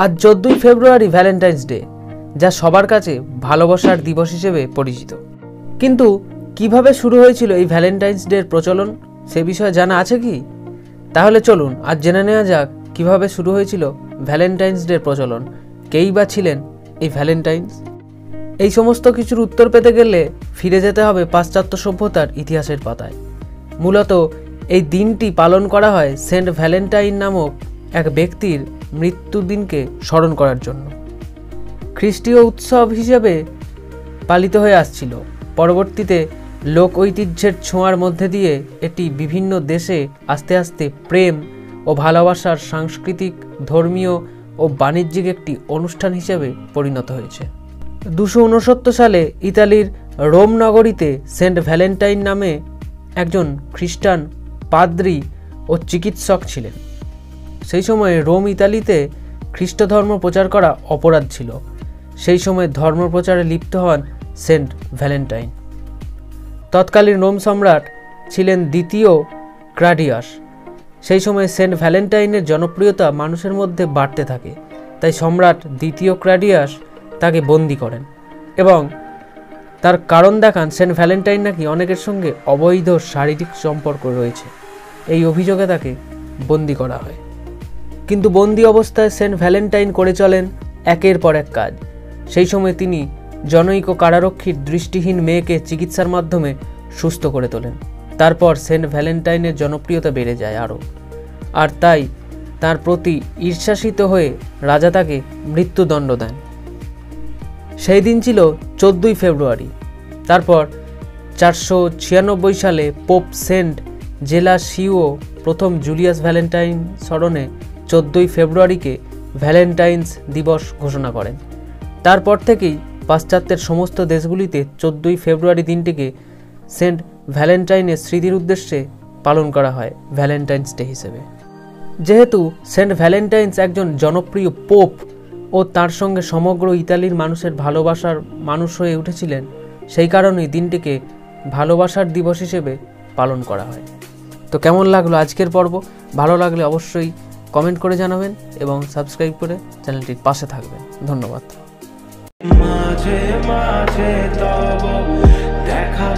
আজ 14ই ফেব্রুয়ারি Valentine's day, যা সবার কাছে ভালোবাসার দিবস হিসেবে পরিচিত। কিন্তু কিভাবে শুরু হয়েছিল এই ভ্যালেন্টাইন্স ডের প্রচলন, সে বিষয়ে জানা আছে কি? তাহলে চলুন আজ জেনে নেওয়া যাক কিভাবে শুরু হয়েছিল ভ্যালেন্টাইন্স ডের প্রচলন, কেই বা ছিলেন এই ভ্যালেন্টাইন্স। এই সমস্ত কিছুর উত্তর পেতে গেলে ফিরে যেতে হবে পাশ্চাত্য সভ্যতার ইতিহাসের পাতায়। মূলত এই দিনটি পালন করা হয় সেন্ট ভ্যালেন্টাইন নামক এক ব্যক্তির মৃত্যুদিনকে স্মরণ করার জন্য। খ্রিস্টীয় উৎসব হিসেবে পালিত হয়ে আসছিল। পরবর্তীতে লোক ঐতিহ্যের ছোঁয়ার মধ্যে দিয়ে এটি বিভিন্ন দেশে আস্তে আস্তে প্রেম ও ভালোবাসার সাংস্কৃতিক, ধর্মীয় ও বাণিজ্যিক একটি অনুষ্ঠান হিসেবে পরিণত হয়েছে। 269 সালে ইতালির রোম নগরীতে সেন্ট ভ্যালেন্টাইন নামে একজন খ্রিস্টান পাদ্রী ও চিকিৎসক ছিলেন। সেই সময় রোম ইতালিতে খ্রিস্ট ধর্ম প্রচার করা অপরাধ ছিল। সেই সময় ধর্মপ্রচারে লিপ্ত হন সেন্ট ভ্যালেন্টাইন। তৎকালীন রোম সম্রাট ছিলেন দ্বিতীয় ক্লাডিয়াস। সেই সময় সেন্ট ভ্যালেন্টাইনের জনপ্রিয়তা মানুষের মধ্যে বাড়তে থাকে, তাই সম্রাট দ্বিতীয় ক্লাডিয়াস তাকে বন্দি করেন এবং তার কারণ দেখান সেন্ট ভ্যালেন্টাইন নাকি অনেকের সঙ্গে অবৈধ শারীরিক সম্পর্ক রয়েছে। এই অভিযোগে তাকে বন্দি করা হয়। কিন্তু বন্দি অবস্থায় সেন্ট ভ্যালেন্টাইন করে চলেন একের পর এক কাজ। সেই সময় তিনি জনৈক কারারক্ষীর দৃষ্টিহীন মেয়েকে চিকিৎসার মাধ্যমে সুস্থ করে তোলেন। তারপর সেন্ট ভ্যালেন্টাইনের জনপ্রিয়তা বেড়ে যায় আরও, আর তাই তার প্রতি ঈর্ষাসিত হয়ে রাজা তাকে মৃত্যুদণ্ড দেন। সেই দিন ছিল 14ই ফেব্রুয়ারি। তারপর 496 সালে পোপ সেন্ট জেলাসিও প্রথম জুলিয়াস ভ্যালেন্টাইন স্মরণে 14ই ফেব্রুয়ারিকে ভ্যালেন্টাইন্স দিবস ঘোষণা করেন। তারপর থেকেই পাশ্চাত্যের সমস্ত দেশগুলিতে 14ই ফেব্রুয়ারি দিনটিকে সেন্ট ভ্যালেন্টাইনের স্মৃতির উদ্দেশ্যে পালন করা হয় ভ্যালেন্টাইন্স ডে হিসেবে। যেহেতু সেন্ট ভ্যালেন্টাইন্স একজন জনপ্রিয় পোপ ও তার সঙ্গে সমগ্র ইতালির মানুষের ভালোবাসার মানুষ হয়ে উঠেছিলেন, সেই কারণেই দিনটিকে ভালোবাসার দিবস হিসেবে পালন করা হয়। তো কেমন লাগলো আজকের পর্ব? ভালো লাগলে অবশ্যই কমেন্ট করে জানাবেন এবং সাবস্ক্রাইব করে চ্যানেলটির পাশে থাকবেন। ধন্যবাদ। মাঝে মাঝে তব দেখা